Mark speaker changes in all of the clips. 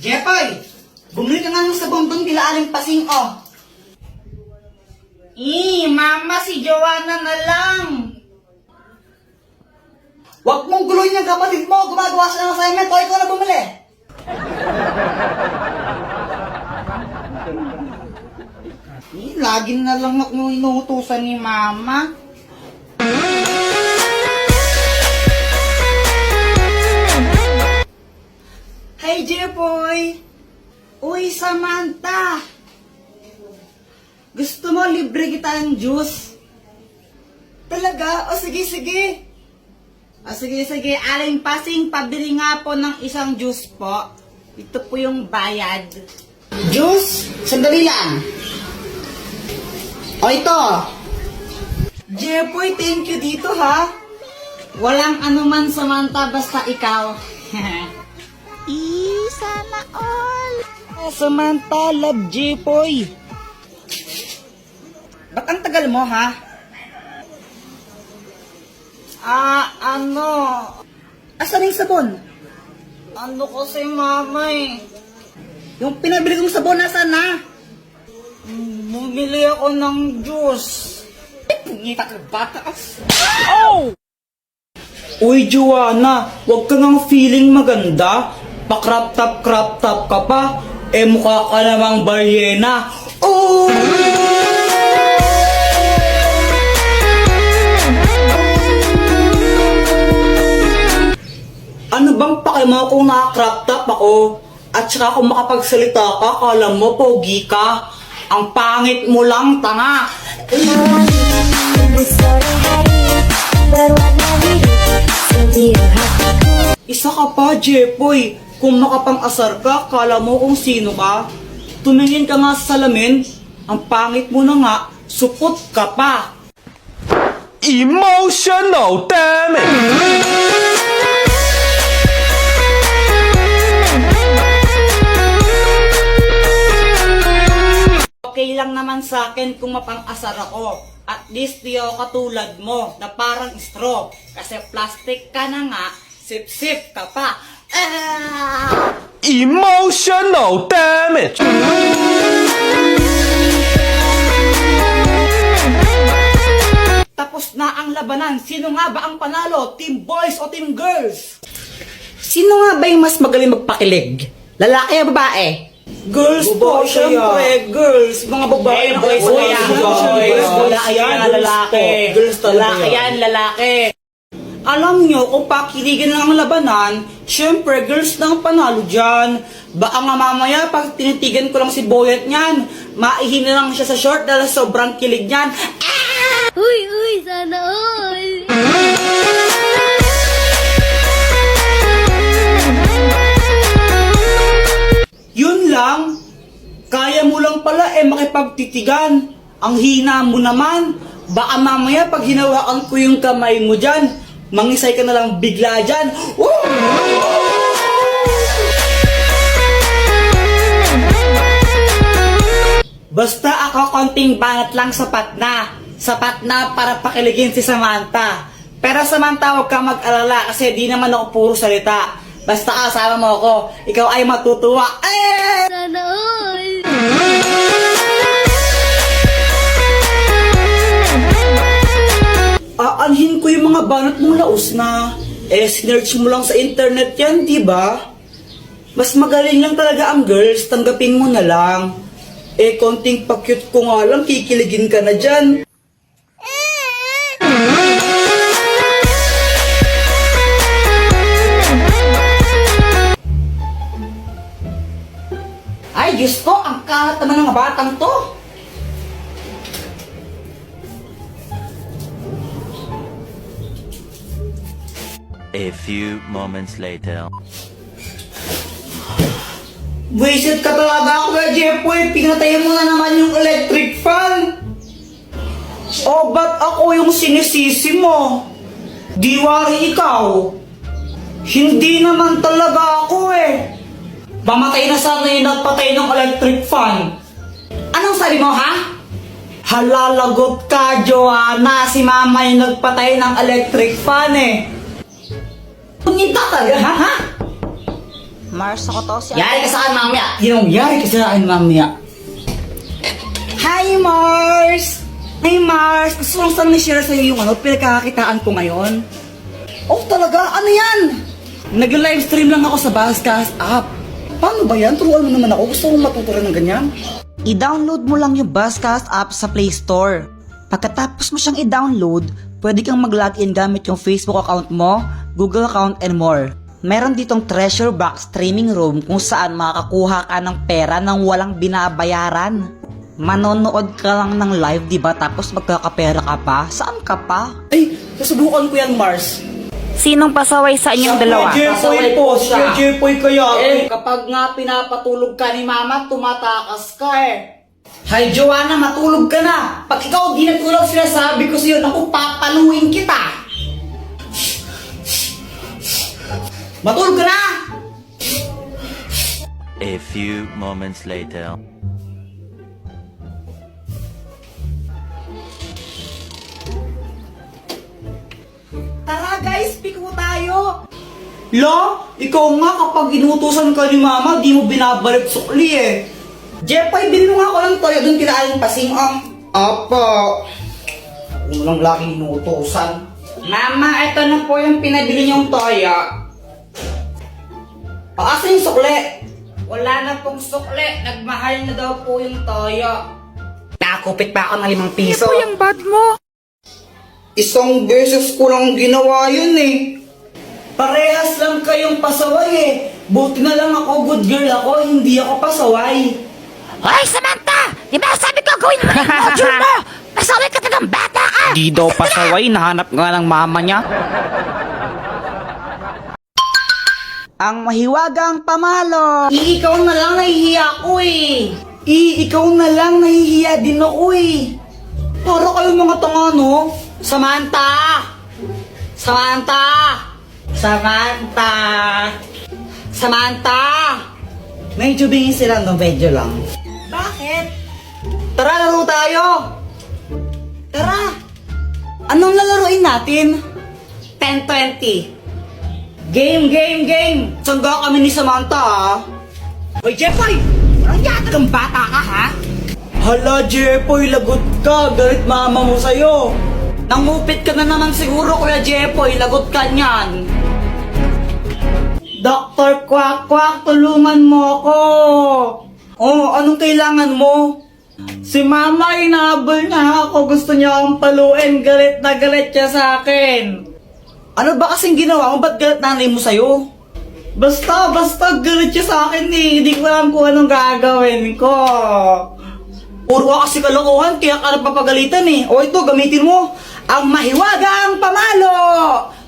Speaker 1: Jepoy! Bumili ka nga ng sabon doon kila Aling Pasing, oh. Mama, si Joanna na lang. Huwag mong guluhin yung kapatid mo. Gumagawa siya ng assignment, o ikaw na bumili. Lagi na lang ako inuutusan ni Mama. Hey, Jepoy! Uy, Samantha! Gusto mo libre kita ng juice? Talaga? O sige, sige. O sige, sige. Aling Pasing, pabili nga po ng isang juice po. Ito po yung bayad. Juice? Sandali lang. O ito. Jepoy, thank you dito ha. Walang anuman, Samantha, basta ikaw. Sana all. Samantha, love Jepoy. Ba't ang tagal mo, ha? Asan yung sabon? Ano kasi, Mama, eh? Yung pinabili kong sabon, nasaan na? Bumili ako ng juice. Pungita ka, bata. Oh! Uy, Joanna, huwag ka ng feeling maganda. Pa-crop top ka pa. Eh, mukha ka namang balyena. Oh! Ano bang pakima kung naka-crop top ako? At saka kung makapagsalita ka, kala mo pogi ka. Ang pangit mo lang, tanga. Isa ka pa, Jepoy. Kung makapang-asar ka, kala mo kung sino ka. Tumingin ka nga sa salamin. Ang pangit mo na nga, supot ka pa.
Speaker 2: Emotional damage!
Speaker 1: Okay lang naman sa akin kung mapang-asar ako. At least di ako katulad mo na parang straw. Kasi plastic ka na nga, sip-sip ka pa.
Speaker 2: Emotional damage!
Speaker 1: Tapos na ang labanan. Sino nga ba ang panalo? Team boys o team girls? Sino nga ba yung mas magaling magpakilig? Lalaki o babae? Girls po, syempre, girls. Mga babae na boys kaya. Lalaki yan, lalaki. Girls talaga. Lalaki yan, lalaki. Alam nyo, kung pakiligan lang ang labanan, syempre, girls na ang panalo dyan. Baka nga mamaya, pag tinitigan ko lang si Boyet niyan, maihin na lang siya sa short dahil sobrang kilig niyan.
Speaker 3: Uy, sana all.
Speaker 1: Yun lang, kaya mo lang pala makipagtitigan. Ang hina mo naman, baka mamaya pag hinawakan ko yung kamay mo dyan, mangisay ka na lang bigla dyan. Basta ako konting banat lang sapat na. Sapat na para pakiligin si Samantha. Pero Samantha, huwag kang mag-alala kasi di naman ako puro salita. Basta kasama mo ako, ikaw ay matutuwa.
Speaker 3: Sana all.
Speaker 1: Aanhin ko yung mga banat mong laos na. Sinerch mo lang sa internet yan, di ba? Mas magaling lang talaga ang girls, tanggapin mo na lang. Konting pa-cute ko nga lang, kikiligin ka na dyan. Ay, Diyos ko, ang kalat naman ng batang to.
Speaker 4: A few moments later.
Speaker 1: Buisit ka talaga ako, Jepoy. Pinatayin mo na naman yung electric fan. O, ba't ako yung sinisisi mo? Di wari ikaw. Hindi naman talaga ako Pamatay na sana yung nagpatay ng electric fan. Anong sabi mo, ha? Halalagot ka, Joanna. Si Mama yung nagpatay ng electric fan Punyita talaga, ha?
Speaker 5: Mars, ako to si
Speaker 1: Yari ka sa akin mamaya. Yari ka sa akin mamaya. Hi, Mars! Hi, Mars! Gusto kong sana share sa'yo yung pinagkakakitaan ko ngayon. Oh, talaga? Ano yan? Nag-livestream lang ako sa Buzzcast app. Paano ba yan? Turuan mo naman ako. Gusto kong matutunan ng ganyan.
Speaker 5: I-download mo lang yung Buzzcast app sa Play Store. Pagkatapos mo siyang i-download, pwede kang mag-login gamit yung Facebook account mo, Google account, and more. Meron ditong treasure box streaming room kung saan makakakuha ka ng pera nang walang binabayaran. Manonood ka lang ng live, diba? Tapos magkakapera ka pa? Saan ka pa?
Speaker 1: Ay, susubukan ko yan, Mars.
Speaker 5: Sinong pasaway sa inyong dalawa?
Speaker 1: Jepoy po siya. Jepoy kaya. Kapag nga pinapatulog ka ni Mama, tumatakas ka eh. Hi, Joanna, matulog ka na. Pag ikaw di natulog, sinasabi ko sa'yo, naku, papaluin kita. Matulog ka na!
Speaker 4: A few moments later.
Speaker 1: Tara guys, piko tayo! La, ikaw nga kapag inutusan ka ni Mama, di mo binabalik sukli eh. Jepoy, bilhin mo nga ako ng toyo doon kila Aling Pasing, Apo. Ako lang lagi inutusan. Mama, ito na po yung pinabili niyong toyo. Asa yung sukli? Wala na pong sukli. Nagmahal na daw po yung toyo. Nakakupit pa ako ng 5 piso.
Speaker 5: Ito yung bad mo.
Speaker 1: Isang beses ko lang ginawa yun eh. Parehas lang kayong pasaway eh. Buti na lang ako, good girl ako, hindi ako pasaway.
Speaker 6: Hoy, Samantha! Di ba sabi ko gawin mo na yung module mo? Pasaway ka ng bata ka!
Speaker 5: Di daw pasaway, nahanap nga ng mama niya. Ang mahiwagang pamalo.
Speaker 1: Ikaw na lang nahihiya ko eh. Ikaw na lang nahihiya din ako eh. Para kayong mga tanga no? Samantha! Samantha! Samantha! Samantha! Medyo bingin sila, no? Medyo lang. Bakit? Tara, laro tayo! Tara! Anong lalaroin natin? 10-20. Game! Sangga kami ni Samantha, ha? Hoy, Jepoy! Walang yata kang bata ka, ha? Hala, Jepoy, lagot ka. Galit mama mo sa'yo. Nangupit ka na naman siguro, Kuya Jepoy. Lagot ka niyan. Dr. Quack, tulungan mo ako. Oh, anong kailangan mo? Si Mama, inahabol na ako. Gusto niya akong paluin. Galit na galit siya sa akin. Ano ba kasing ginawa mo? Ba't galit nanay mo sa'yo? Basta galit siya sa akin eh. Hindi ko alam kung anong gagawin ko. Puro ka kasi kalokohan, kaya ka napapagalitan eh. O ito, gamitin mo ang mahiwagang pamalo.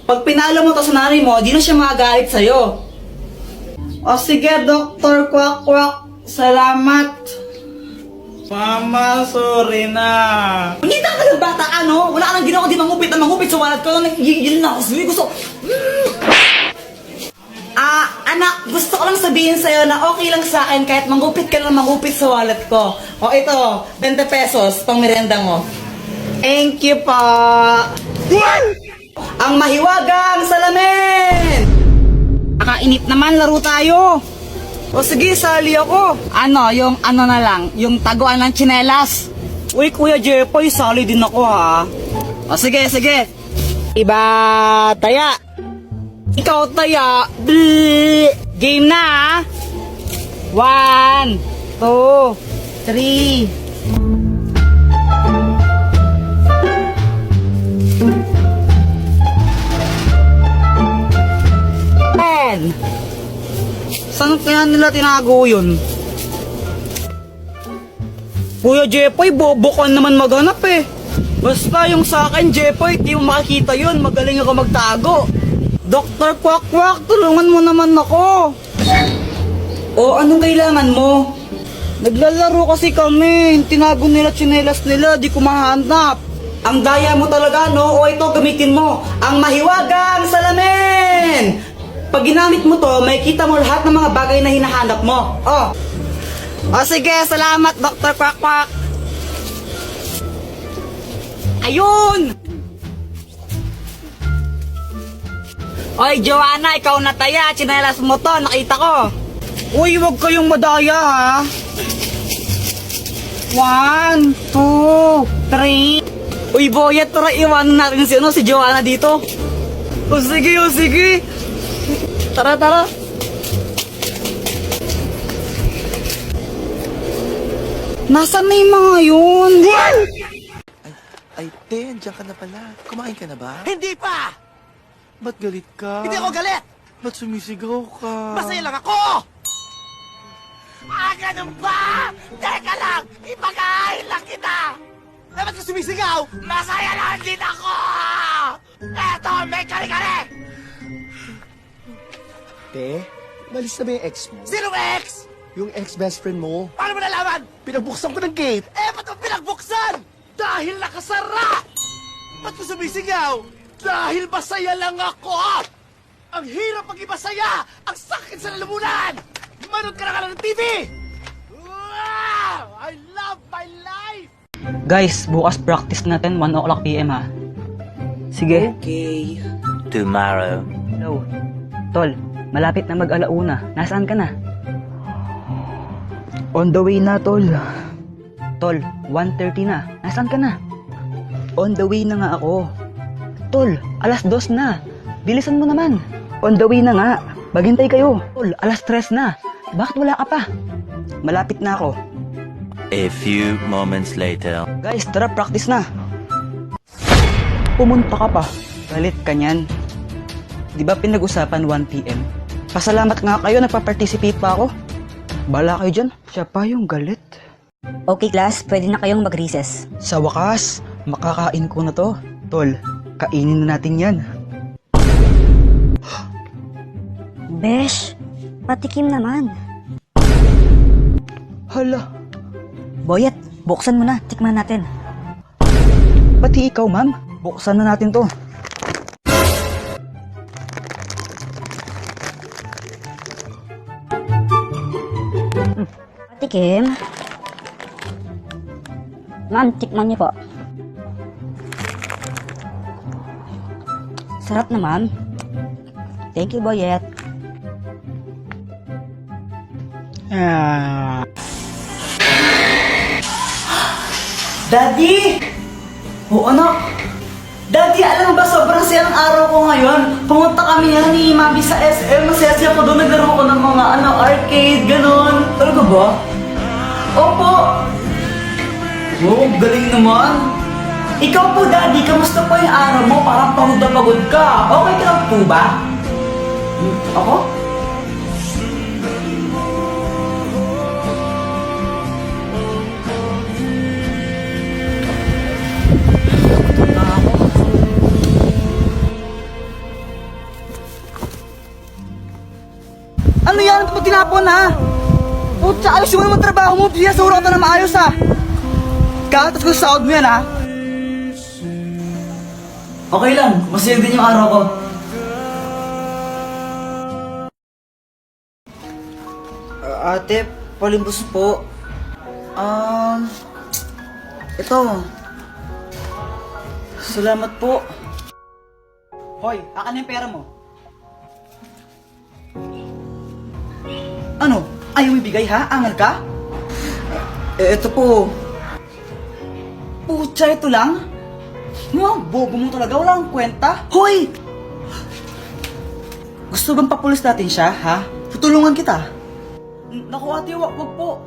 Speaker 1: Pag pinalo mo to sa nanay mo, di na siya magagalit sa'yo. O sige, Dr. Quack, salamat. Mama, sorry na. Hindi ka ng bata ka, no? Wala ka nang ginawa, di mangupit sa wallet ko. Nagigil na ako sa'yo. Gusto... anak, gusto ko lang sabihin sa'yo na okay lang sa akin kahit mangupit ka lang mangupit sa wallet ko. O ito, 20 pesos, pang merenda mo. Thank you po. Ang mahiwagang salamin! Nakainip naman, laro tayo. O sige, sali ako. Yung na lang, yung taguan ng tsinelas. Uy, Kuya Jepoy, sali din ako ha. O sige. Iba, taya. Ikaw taya. Game na ha. 1, 2, 3. Saan kaya nila tinago yun? Kuya Jepoy, bobo ka naman maghanap eh. Basta yung sa akin, Jepoy, di mo makikita yun. Magaling ako magtago. Dr. Quack, tulungan mo naman ako. O, anong kailangan mo? Naglalaro kasi kami. Tinago nila tsinelas nila, di ko mahanap. Ang daya mo talaga, no? O ito, gamitin mo. Ang mahiwagang salamin! Pag ginamit mo to, may kita mo lahat ng mga bagay na hinahanap mo. O sige, salamat, Dr. Quack. Ayun! Oy, Joanna, ikaw na taya. Chinelas mo to, nakita ko. Uy, wag kayong madaya, ha? 1, 2, 3. Uy, Boyet, tara iwanan natin si Joanna dito. O sige, o sige. Tara, tara. Nasaan na yung mga yun?
Speaker 7: Ay, Ten, diyan ka na pala. Kumain ka na ba?
Speaker 8: Hindi pa!
Speaker 7: Ba't galit ka?
Speaker 8: Hindi ako galit!
Speaker 7: Ba't sumisigaw ka?
Speaker 8: Masaya lang ako! Ah, ganun ba? Teka lang! Ipag-aayos lang kita! Eh, ba't ka sumisigaw? Masaya lang din ako! Eto, may kare-kare!
Speaker 9: Te, malis na ba yung ex mo?
Speaker 8: Sinong ex?
Speaker 9: Yung ex-best friend mo?
Speaker 8: Paano mo nalaman?
Speaker 9: Pinagbuksan ko ng gate.
Speaker 8: Eh, ba't mo pinagbuksan? Dahil nakasara! Ba't ka sumisigaw? Dahil masaya lang ako! Ang hirap maging masaya! Ang sakit sa lalamunan! Manood ka na lang ng TV! Wow! I love my life!
Speaker 5: Guys, bukas practice natin 1 o'clock PM ha. Sige.
Speaker 1: Okay.
Speaker 4: Tomorrow.
Speaker 5: Hello. Tol, malapit na mag-alauna. Nasaan ka na? On the way na, Tol. Tol, 1:30 na. Nasaan ka na? On the way na nga ako. Tol, 2:00 na. Bilisan mo naman. On the way na nga. Maghintay kayo. Tol, 3:00 na. Bakit wala ka pa? Malapit na ako.
Speaker 4: A few moments later.
Speaker 5: Guys, tara, practice na. Pumunta ka pa. Galit ka niyan. Di ba pinag-usapan 1 PM? Pasalamat nga kayo, nagpa-participate pa ako. Bala kayo dyan, siya pa yung galit.
Speaker 10: Okay class, pwede na kayong mag-recess.
Speaker 5: Sa wakas, makakain ko na to. Tol, kainin na natin yan.
Speaker 10: Besh, patikim naman.
Speaker 5: Hala,
Speaker 10: Boyet, buksan mo na, tikman natin.
Speaker 5: pati ikaw ma'am, buksan na natin to.
Speaker 10: Patikim. Ma'am, tikman niyo po. Sarap na ma'am. Thank you, Boyet.
Speaker 1: Daddy! Oo, anak. Daddy, alam mo ba, sobrang saya ng araw ko ngayon. Pumunta kami yan ni Mami sa SM. Masaya-saya ko doon. Naglaro ko ng mga arcade, ganon. Talaga ba? Opo. Oh, galing naman. Ikaw po, Daddy, kamusta po yung araw mo? Parang pagod na pagod ka. Okay ka lang po ba? Ako? Ano yan? Ano tinapon ha? Putsa, ayos mo naman trabaho mo. Sinasura ka na maayos ha. Katas ko sa sahod mo yan ha. Okay lang. Masaya din yung araw ko. Ate, palimbos po. Ito. Salamat po. Hoy, akin na yung pera mo. Ano? Ayaw mo ibigay ha? Angal ka? Ito po. Putsa, ito lang? Mga bobo mo talaga, wala kang kwenta. Hoy! Gusto bang papulis natin siya, ha? Tutulungan kita. Naku ate, wag po.